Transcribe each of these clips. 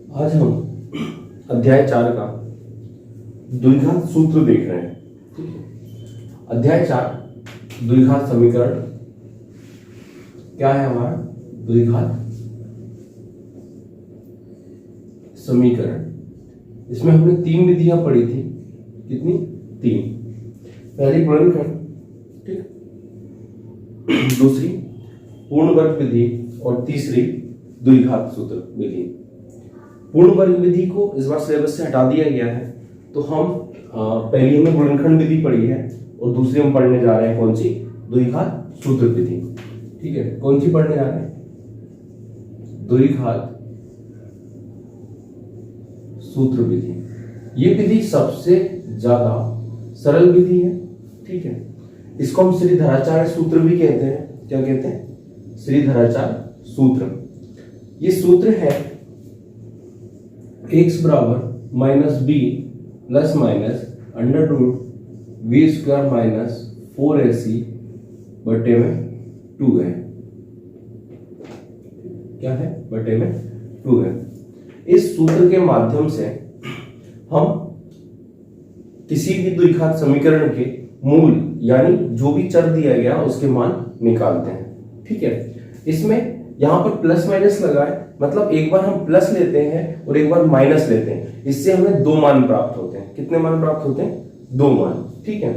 आज हम अध्याय 4 का द्विघात सूत्र देख रहे हैं। ठीक है, अध्याय 4 द्विघात समीकरण क्या है हमारा? द्विघात समीकरण। इसमें हमने 3 विधियां पढ़ी थी। कितनी? 3। पहली गुणनखंड, ठीक, दूसरी पूर्ण वर्ग विधि और तीसरी द्विघात सूत्र विधि। पूर्ण वर्ग विधि को इस बार सिलेबस से हटा दिया गया है, तो हम पहली हमने गुणनखंड विधि पढ़ी है और दूसरी हम पढ़ने जा रहे हैं कौन सी? द्विघात सूत्र विधि। ठीक है, कौन सी पढ़ने जा रहे हैं? द्विघात सूत्र विधि। ये विधि सबसे ज्यादा सरल विधि है। ठीक है, इसको हम श्रीधराचार्य सूत्र भी कहते हैं। क्या कहते हैं? श्रीधराचार्य सूत्र। ये सूत्र है x बराबर minus b plus minus under root b square minus 4ac बटे में 2 है। क्या है? बटे में 2 है। इस सूत्र के माध्यम से हम किसी भी द्विघात समीकरण के मूल यानी जो भी चर दिया गया उसके मान निकालते हैं। ठीक है, इसमें यहां पर प्लस माइनस लगा है, मतलब एक बार हम प्लस लेते हैं और एक बार माइनस लेते हैं, इससे हमें 2 मान प्राप्त होते हैं। कितने मान प्राप्त होते हैं? 2 मान। ठीक है,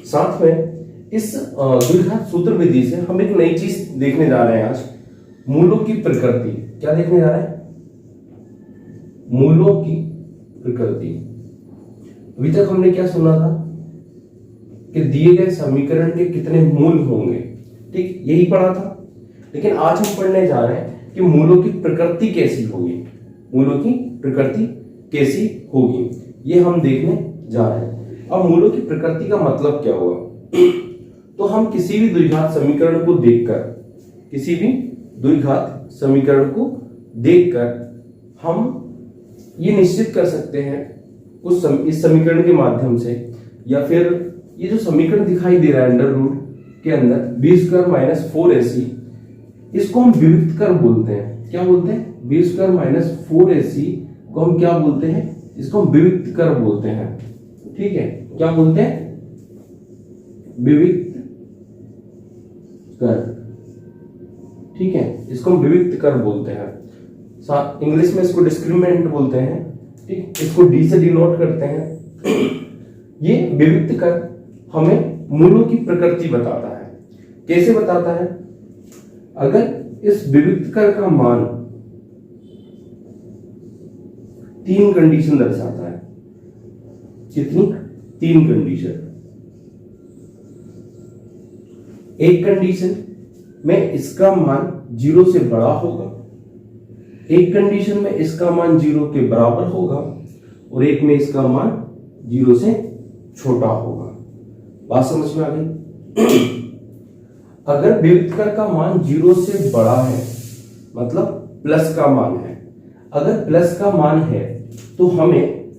साथ में इस द्विघात सूत्र विधि से हम एक नई चीज देखने जा रहे हैं आज, मूलों की प्रकृति। क्या देखने जा रहे हैं? मूलों की प्रकृति। अभी तक हमने क्या सुना था कि दिए गए समीकरण के कितने मूल होंगे। ठीक, यही पढ़ा था। लेकिन आज हम पढ़ने जा रहे हैं कि मूलों की प्रकृति कैसी होगी। मूलों की प्रकृति कैसी होगी ये हम देखने जा रहे हैं। अब मूलों की प्रकृति का मतलब क्या हुआ? तो हम किसी भी द्विघात समीकरण को देखकर हम ये निश्चित कर सकते हैं इस समीकरण के माध्यम से, या फिर ये जो समीकरण दिखाई दे रहा है अंडर रूट के अंदर बी स्क्वायर माइनस 4ac, इसको हम विविक्त कर बोलते हैं। क्या बोलते हैं? बी स्क्वायर माइनस 4ac को हम क्या बोलते हैं? इसको हम विविक्त कर बोलते हैं। ठीक है, क्या बोलते हैं? विविक्त कर। ठीक है, इसको हम विविक्त कर बोलते हैं। इंग्लिश में इसको डिस्क्रिमिनेंट बोलते हैं। ठीक, इसको डी से डिनोट करते हैं। ये विविक्त कर हमें मूलों की प्रकृति बताता है। कैसे बताता है? अगर इस विविक्त कर का मान 3 कंडीशन दर्शाता है। कितनी? 3 कंडीशन। एक कंडीशन में इसका मान 0 से बड़ा होगा, एक कंडीशन में इसका मान 0 के बराबर होगा और एक में इसका मान 0 से छोटा होगा। बात समझ में आ गई? अगर विविक्त कर का मान 0 से बड़ा है मतलब प्लस का मान है, अगर प्लस का मान है तो हमें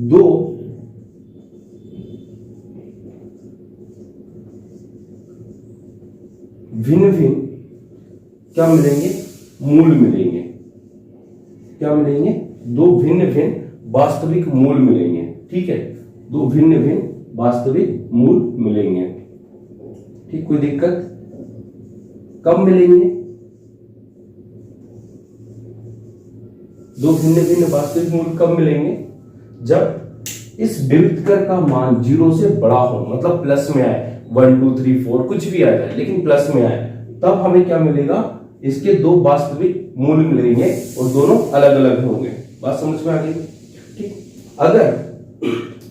2 भिन्न भिन्न क्या मिलेंगे? मूल मिलेंगे। क्या मिलेंगे? 2 भिन्न भिन्न वास्तविक मूल मिलेंगे। ठीक है, 2 भिन्न भिन्न वास्तविक मूल मिलेंगे। ठीक, कोई दिक्कत? कब मिलेंगे? 2 भिन्न भिन्न वास्तविक मूल कब मिलेंगे? जब इस विविक्त कर का मान 0 से बड़ा हो, मतलब प्लस में आए, 1 2 3 4 कुछ भी आ जाए लेकिन प्लस में आए, तब हमें क्या मिलेगा? इसके 2 वास्तविक मूल मिलेंगे और दोनों अलग अलग होंगे। बात समझ में आ गई? ठीक, अगर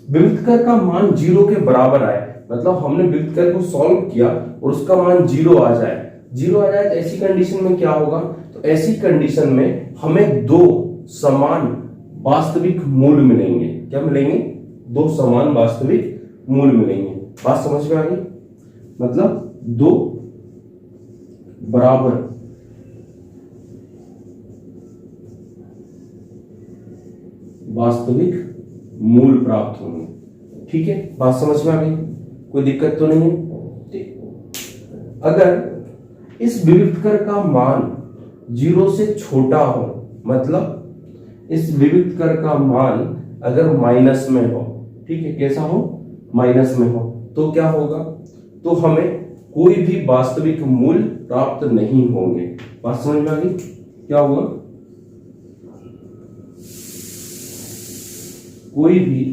विविक्त कर का मान 0 के बराबर आए, मतलब हमने विविक्त कर को सॉल्व किया और उसका मान 0 आ जाए तो ऐसी कंडीशन में क्या होगा? तो ऐसी कंडीशन में हमें 2 समान वास्तविक मूल मिलेंगे। क्या मिलेंगे? 2 समान वास्तविक मूल मिलेंगे। बात समझ में आ गई? मतलब 2 बराबर वास्तविक मूल प्राप्त होंगे। ठीक है, बात समझ में आ गई? कोई दिक्कत तो नहीं है? ठीक, अगर इस विविक्त कर का मान 0 से छोटा हो, मतलब इस विविध कर का मान अगर माइनस में हो, ठीक है, कैसा हो, माइनस में हो, तो क्या होगा, तो हमें कोई भी वास्तविक मूल्य प्राप्त नहीं होंगे। बात समझ में आ गई? क्या होगा, कोई भी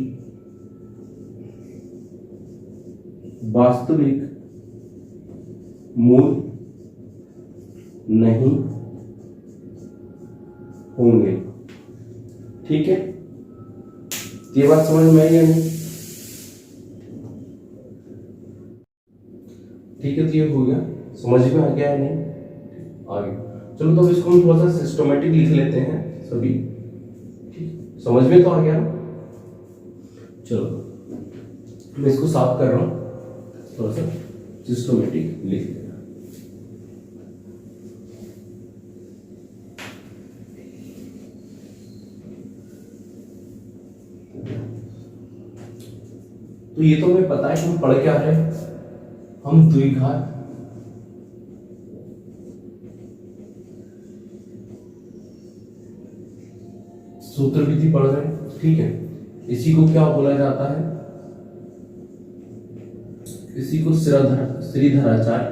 वास्तविक मूल्य नहीं होंगे। ठीक है, ये बात समझ में आई या नहीं? ठीक है, तो ये हो गया, समझ में आ गया है नहीं? आगे चलो, तो इसको हम थोड़ा सा सिस्टमेटिक लिख लेते हैं सभी। ठीक, समझ में तो आ गया ना? चलो मैं इसको साफ कर रहा हूं, थोड़ा सा सिस्टमेटिक लिख देना। तो ये तो हमें पता है कि हम पढ़ क्या रहे हैं, हम द्विघात सूत्र विधि पढ़ रहे हैं। ठीक है, इसी को क्या बोला जाता है, इसी को श्रीधराचार्य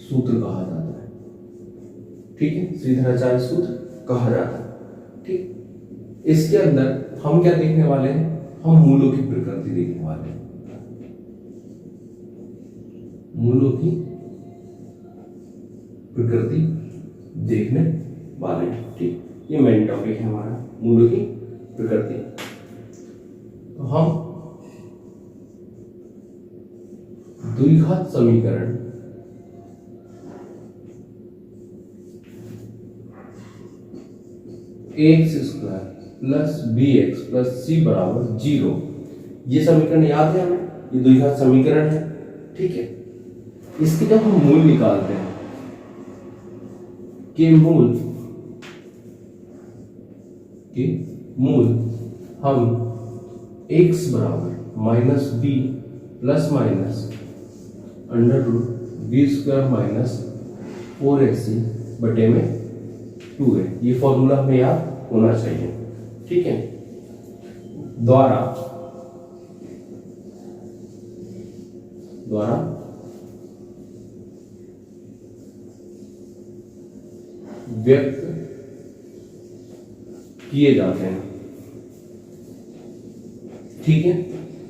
सूत्र कहा जाता है। ठीक है, श्रीधराचार्य सूत्र कहा जाता है। ठीक, इसके अंदर हम क्या देखने वाले हैं, हम मूलों की प्रकृति देखने वाले हैं, मूलों की प्रकृति देखने वाले हैं। ठीक, ये मेन टॉपिक है हमारा, मूलों की प्रकृति। तो हम द्विघात समीकरण X square plus B X plus C बराबर 0, ये समीकरण याद है हमें, ये द्विघात समीकरण है। ठीक है, इसके जब हम मूल निकालते हैं कि मूल हम x बराबर minus b plus minus under root b square minus 4ac बटे में 2a, ये फॉर्मूला हमें याद होना चाहिए। ठीक है, द्वारा व्यक्त किए जाते हैं। ठीक है,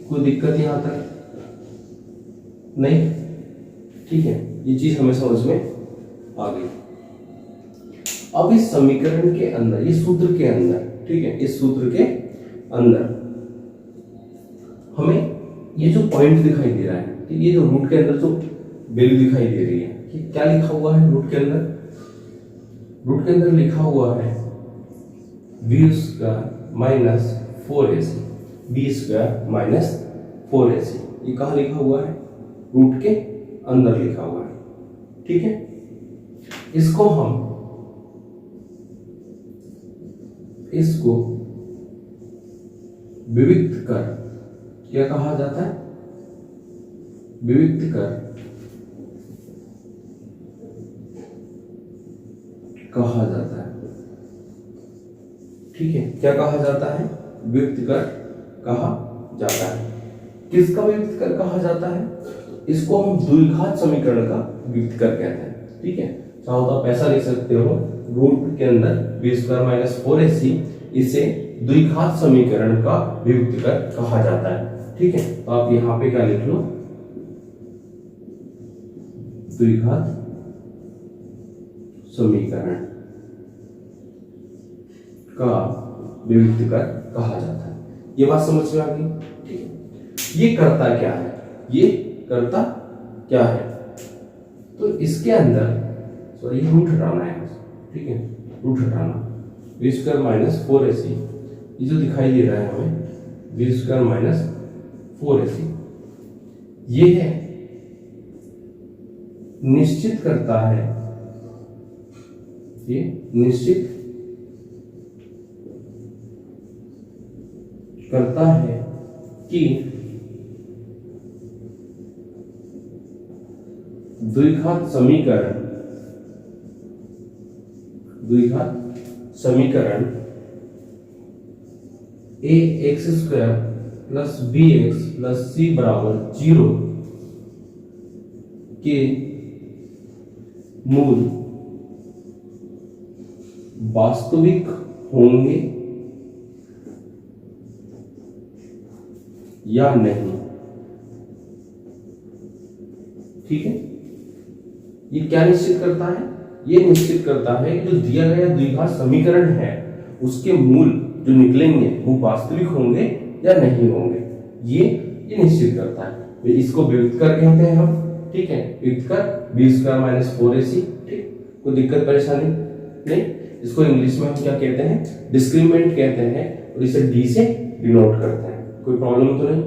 कोई दिक्कत यहां तक नहीं? ठीक है, ये चीज हमें समझ में आ गई। अब इस समीकरण के अंदर, इस सूत्र के अंदर, ठीक है, इस सूत्र के अंदर हमें ये जो पॉइंट दिखाई दे रहा है, ये जो रूट के अंदर जो वैल्यू दिखाई दे रही है, कि क्या लिखा हुआ है रूट के अंदर, रूट के अंदर लिखा हुआ है b square minus 4ac, b square minus 4ac, ये कहाँ लिखा हुआ है, रूट के अंदर लिखा हुआ है। ठीक है, इसको विविक्त कर क्या कहा जाता है, विविक्त कर कहा जाता है। ठीक है, क्या कहा जाता है, विविक्त कर कहा जाता है। किसका विविक्त कर कहा जाता है, इसको हम द्विघात समीकरण का विविक्त कर कहते हैं। ठीक है, चाहो तो आप ऐसा लिख सकते हो, रूट के अंदर बी स्क्वायर माइनस 4ac, इसे द्विघात समीकरण का विविक्त कर कहा जाता है। ठीक है, तो आप यहां पे क्या लिख लो, द्विघात समीकरण का विविक्त कर कहा जाता है। ये बात समझ में आ गई? ठीक है, ये करता क्या है, ये करता क्या है, तो इसके अंदर सॉरी रूट हटाना है। ठीक है, रूट हटाना, बी स्क्वायर माइनस 4ac, ये जो दिखाई दे रहा है हमें बी स्क्वायर माइनस 4ac, ये है निश्चित करता है, ये निश्चित करता है कि द्विघात समीकरण ax² plus bx plus c बराबर 0 के मूल वास्तविक होंगे या नहीं। ठीक है, ये क्या निश्चित करता है? ये निश्चित करता है कि जो दिया गया द्विघात समीकरण है उसके मूल जो निकलेंगे वो वास्तविक होंगे या नहीं होंगे, ये निश्चित करता है। तो इसको व्युत्कर कहते हैं हम। ठीक है, व्युत्कर b² माइनस 4ac। ठीक, कोई दिक्कत परेशानी नहीं। इसको इंग्लिश में हम क्या कहते हैं? डिस्क्रीमेंट कहते हैं, और इसे d से डिनोट करते हैं। कोई प्रॉब्लम तो नहीं?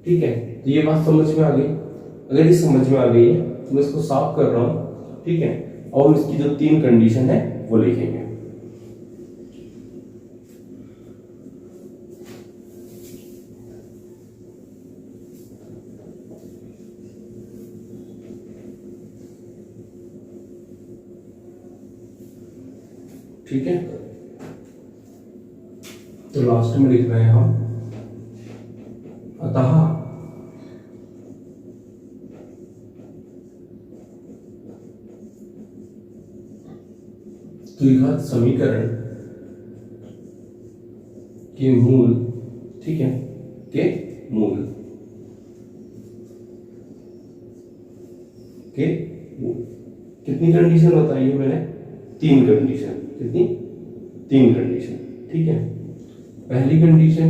ठीक है, तो ये बात समझ में आ गई। अगर ये समझ में आ गई है तो मैं इसको साफ कर रहा हूं। ठीक है, और इसकी जो 3 कंडीशन है वो लिखेंगे। ठीक है, तो लास्ट में लिख रहे हैं हम, अतः द्विघात समीकरण के मूल, ठीक है, के मूल कितनी कंडीशन बताई है मैंने? 3 कंडीशन। कितनी? 3 कंडीशन। ठीक है, पहली कंडीशन,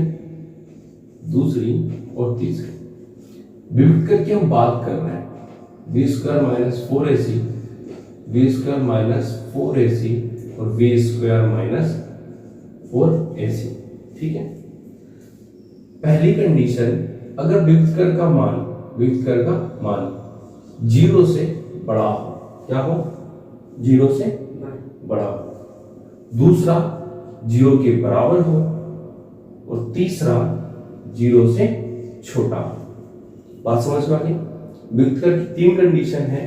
दूसरी और तीसरी। विभक्त करके हम बात कर रहे हैं b² minus 4ac, b² minus 4ac और b² माइनस 4ac। ठीक है, पहली कंडीशन, अगर विभक्त का मान 0 से बड़ा हो, क्या हो? 0 से बड़ा हो। दूसरा 0 के बराबर हो, और तीसरा 0 से छोटा हो। बात समझ में आ गई? विभक्त की 3 कंडीशन है,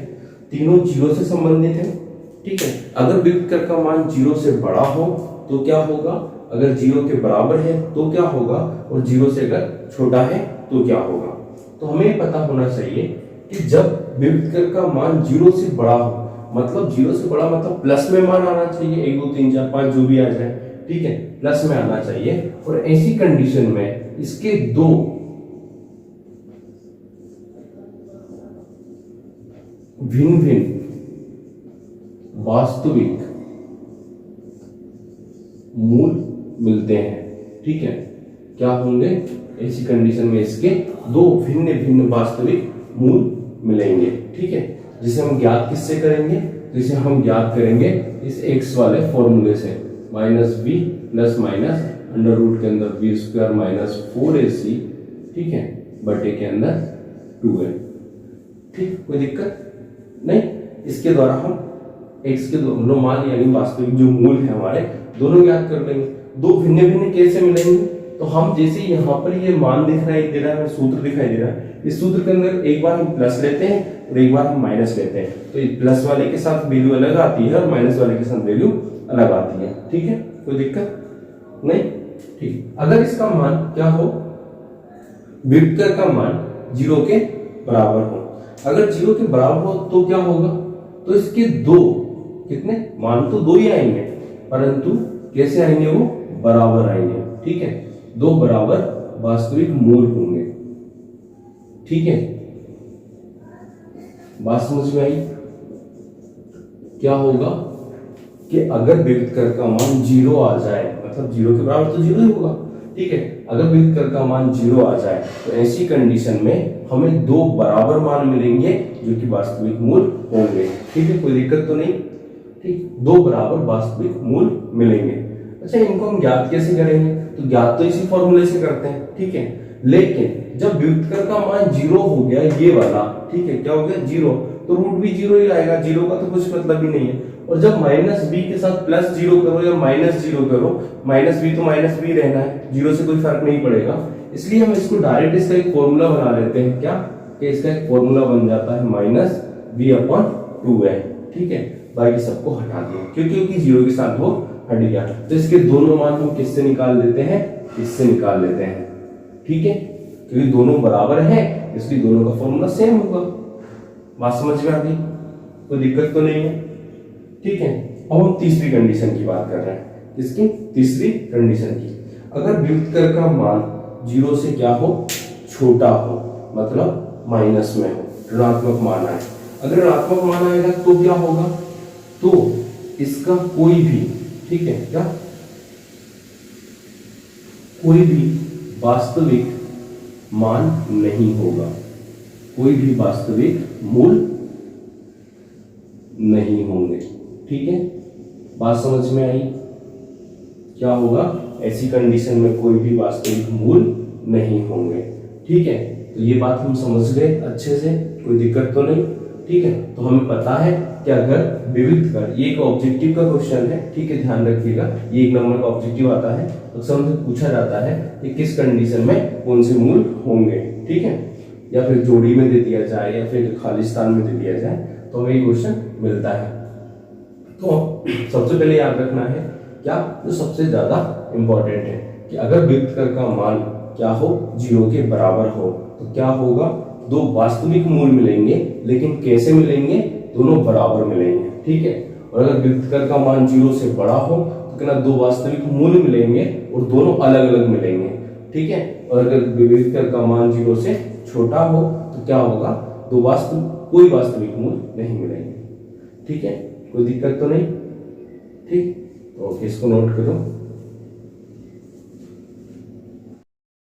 तीनों 0 से संबंधित है। ठीक है, अगर विभक्त का मान 0 से बड़ा हो तो क्या होगा, अगर 0 के बराबर है तो क्या होगा, और 0 से अगर छोटा है तो क्या होगा। तो हमें पता होना चाहिए कि जब विभक्त का मान 0 से बड़ा हो, मतलब 0 से बड़ा मतलब प्लस में मान आना चाहिए, 1 2 3 4 5 जो भी आ जाए। ठीक है, प्लस में आना चाहिए। और ऐसी कंडीशन में इसके 2 भिन्न भिन्न वास्तविक मूल मिलते हैं। ठीक है, क्या होंगे? ऐसी कंडीशन में इसके 2 भिन्न भिन्न वास्तविक मूल मिलेंगे। ठीक है, जिसे हम ज्ञात किससे करेंगे? जिसे हम ज्ञात करेंगे इस x वाले फॉर्मूले से, minus b plus minus under root के अंदर b² माइनस 4ac, ठीक है, बटे के अंदर 2a। ठीक, कोई दिक्कत नहीं। इसके द्वारा हम x के दोनों मान यानी वास्तविक जो मूल है हमारे, दोनों ज्ञात कर लेंगे। 2 भिन्न भिन्न कैसे मिलेंगे? तो हम जैसे यहाँ पर ये मान दिख रहा है, दे रहा है, सूत्र दिखाई दे रहा है, इस सूत्र के अंदर एक बार हम प्लस लेते हैं और एक बार हम माइनस लेते हैं, तो प्लस वाले के साथ वैल्यू अलग आती है और माइनस वाले के साथ वैल्यू अलग आती है। ठीक है, कोई दिक्कत नहीं। ठीक, अगर इसका मान क्या हो, विभक्त का मान 0 के बराबर हो, अगर 0 के बराबर हो तो क्या होगा, तो इसके 2 कितने मान तो 2 ही आएंगे, परंतु कैसे आएंगे? वो बराबर आएंगे। ठीक है, 2 बराबर वास्तविक मूल होंगे। ठीक है, बात समझ में आई? क्या होगा कि अगर विभक्त का मान 0 आ जाए, मतलब 0 के बराबर तो 0 ही होगा। ठीक है, अगर विभक्त का मान 0 आ जाए तो ऐसी कंडीशन में हमें 2 बराबर मान मिलेंगे जो कि वास्तविक मूल होंगे। ठीक है, कोई दिक्कत तो नहीं। ठीक, 2 बराबर वास्तविक मूल मिलेंगे। अच्छा, इनको हम ज्ञात कैसे करेंगे? तो ज्ञात तो इसी फॉर्मूले से करते हैं। ठीक है, लेकिन जब विभक्त का मान 0 हो गया, ये वाला, ठीक है, क्या हो गया 0, तो रूट भी 0 ही आएगा, 0 का तो कुछ मतलब ही नहीं है। और जब माइनस b के साथ प्लस 0 करो या माइनस 0 करो, माइनस b तो माइनस b रहना है, 0 से कोई फर्क नहीं पड़ेगा। इसलिए हम इसको डायरेक्ट इसका एक फॉर्मूला बना लेते हैं। क्या कि इसका एक फॉर्मूला बन जाता है माइनस b/2 है। ठीक है, बाकी सबको हटा दिया क्योंकि 0 के साथ वो हट गया। तो इसके दोनों मान हम किससे निकाल लेते हैं, इससे निकाल लेते हैं, ठीक है, क्योंकि दोनों बराबर हैं इसलिए दोनों का फॉर्मूला सेम होगा। बात समझ में आ गई, कोई दिक्कत तो नहीं है, ठीक है। अब हम तीसरी कंडीशन की बात कर रहे हैं, इसकी तीसरी कंडीशन की, अगर व्युत्कर का मान 0 से क्या हो, छोटा हो, मतलब माइनस में हो, ऋणात्मक मान आए। अगर ऋणात्मक मान आएगा तो क्या होगा, तो इसका कोई भी, ठीक है, क्या कोई भी वास्तविक मान नहीं होगा, कोई भी वास्तविक मूल नहीं होंगे, ठीक है। बात समझ में आई, क्या होगा, ऐसी कंडीशन में कोई भी वास्तविक मूल नहीं होंगे, ठीक है। तो ये बात हम समझ गए अच्छे से, कोई दिक्कत तो नहीं, ठीक है। तो हमें पता है कि अगर विविध कर, ये एक ऑब्जेक्टिव का क्वेश्चन है, ठीक है, ध्यान रखिएगा, ये 1 नंबर का ऑब्जेक्टिव आता है, अक्सर हमसे पूछा जाता है कि किस कंडीशन में कौन से मूल होंगे, ठीक है, या फिर जोड़ी में दे दिया जाए या फिर खालिस्तान में दे दिया जाए, तो हमें ये क्वेश्चन मिलता है। तो सबसे पहले याद रखना है क्या, जो सबसे ज्यादा इंपॉर्टेंट है कि अगर व्युत्कर का मान क्या हो, 0 के बराबर हो, तो क्या होगा, दो वास्तविक मूल मिलेंगे, लेकिन कैसे मिलेंगे, दोनों बराबर मिलेंगे, ठीक है। और अगर व्युत्कर का मान 0 से बड़ा हो तो क्या, दो वास्तविक मूल मिलेंगे और दोनों अलग अलग मिलेंगे, ठीक है। और अगर व्युत्कर का मान 0 से छोटा हो तो क्या होगा, कोई वास्तविक मूल नहीं मिलेंगे, ठीक है, कोई दिक्कत तो नहीं, ठीक। तो इसको नोट करो।